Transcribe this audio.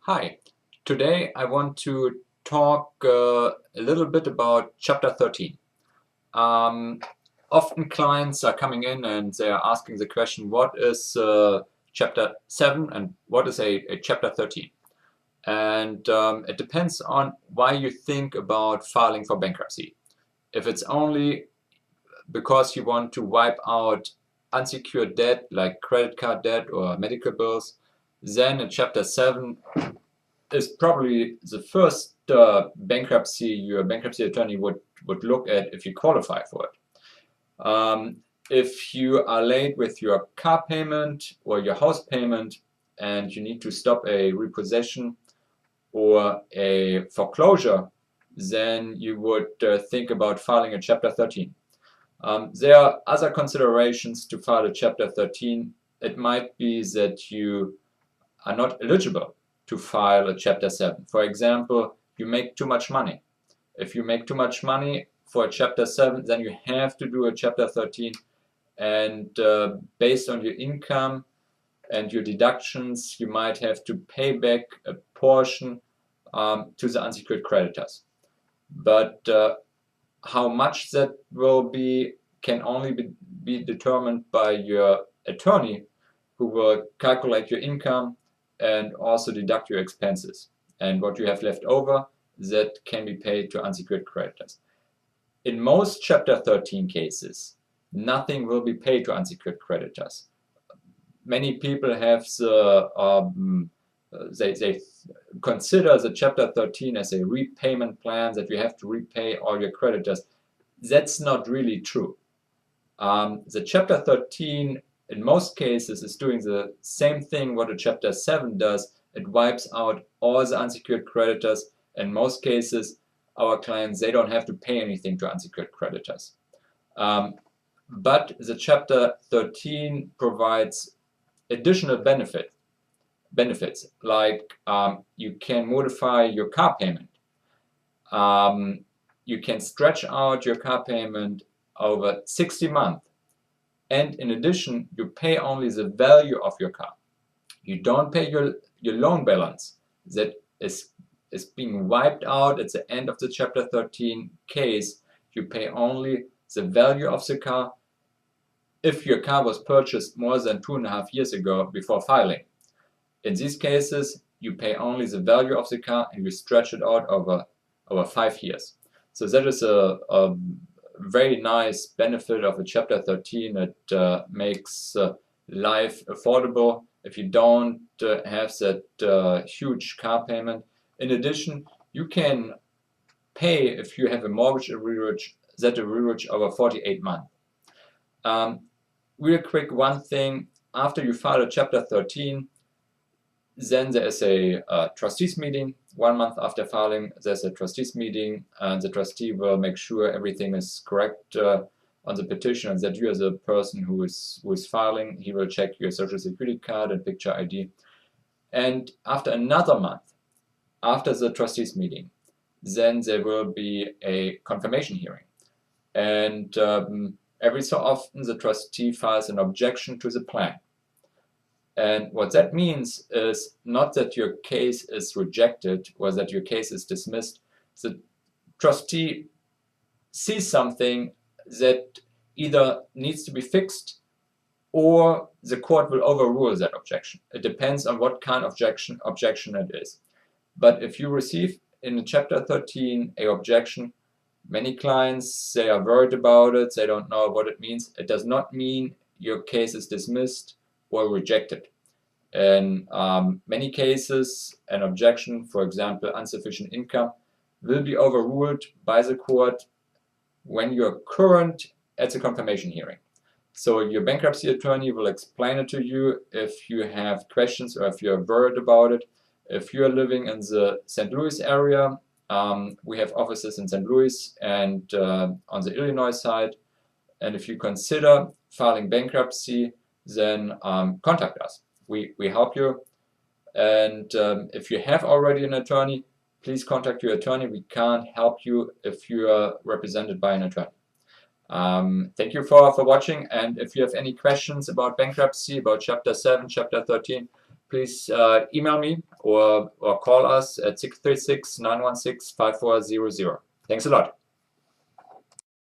Hi, today I want to talk a little bit about Chapter 13. Um, Often clients are coming in and they are asking the question, what is Chapter 7 and what is a Chapter 13? And it depends on why you think about filing for bankruptcy. If it's only because you want to wipe out unsecured debt like credit card debt or medical bills, then in Chapter 7 is probably the first bankruptcy your bankruptcy attorney would look at if you qualify for it. If you are late with your car payment or your house payment and you need to stop a repossession or a foreclosure, then you would think about filing a Chapter 13. There are other considerations to file a Chapter 13. It might be that you are not eligible to file a Chapter 7. For example, you make too much money. If you make too much money for a Chapter 7, then you have to do a Chapter 13, and based on your income and your deductions, you might have to pay back a portion to the unsecured creditors. But how much that will be can only be determined by your attorney, who will calculate your income and also deduct your expenses. And what you have left over, that can be paid to unsecured creditors. In most Chapter 13 cases, nothing will be paid to unsecured creditors. Many people have they consider the Chapter 13 as a repayment plan, that you have to repay all your creditors. That's not really true. The Chapter 13 in most cases is doing the same thing what a Chapter 7 does. It wipes out all the unsecured creditors. In most cases, our clients, they don't have to pay anything to unsecured creditors. But the Chapter 13 provides additional benefits, like you can modify your car payment. You can stretch out your car payment over 60 months. And in addition, you pay only the value of your car. You don't pay your loan balance that is being wiped out at the end of the Chapter 13 case. You pay only the value of the car if your car was purchased more than 2.5 years ago before filing. In these cases, you pay only the value of the car and you stretch it out over 5 years. So that is a very nice benefit of a Chapter 13. It makes life affordable if you don't have that huge car payment. In addition, you can pay, if you have a mortgage arrearage over 48 months. Real quick, one thing, after you file a Chapter 13, then there is a trustees meeting. 1 month after filing, there's a trustees meeting, and the trustee will make sure everything is correct on the petition, and that you, as a person who is filing, he will check your social security card and picture ID. And after another month, after the trustees meeting, then there will be a confirmation hearing. And every so often, the trustee files an objection to the plan. And what that means is not that your case is rejected or that your case is dismissed. The trustee sees something that either needs to be fixed or the court will overrule that objection. It depends on what kind of objection it is. But if you receive in Chapter 13 an objection, many clients, they are worried about it, they don't know what it means. It does not mean your case is dismissed or rejected. In many cases, an objection, for example, insufficient income, will be overruled by the court when you're current at the confirmation hearing. So your bankruptcy attorney will explain it to you if you have questions or if you're worried about it. If you're living in the St. Louis area, we have offices in St. Louis and on the Illinois side. And if you consider filing bankruptcy, then contact us. We help you. And if you have already an attorney, please contact your attorney. We can't help you if you are represented by an attorney. Thank you for watching. And if you have any questions about bankruptcy, about Chapter 7, Chapter 13, please email me or call us at 636-916-5400. Thanks a lot.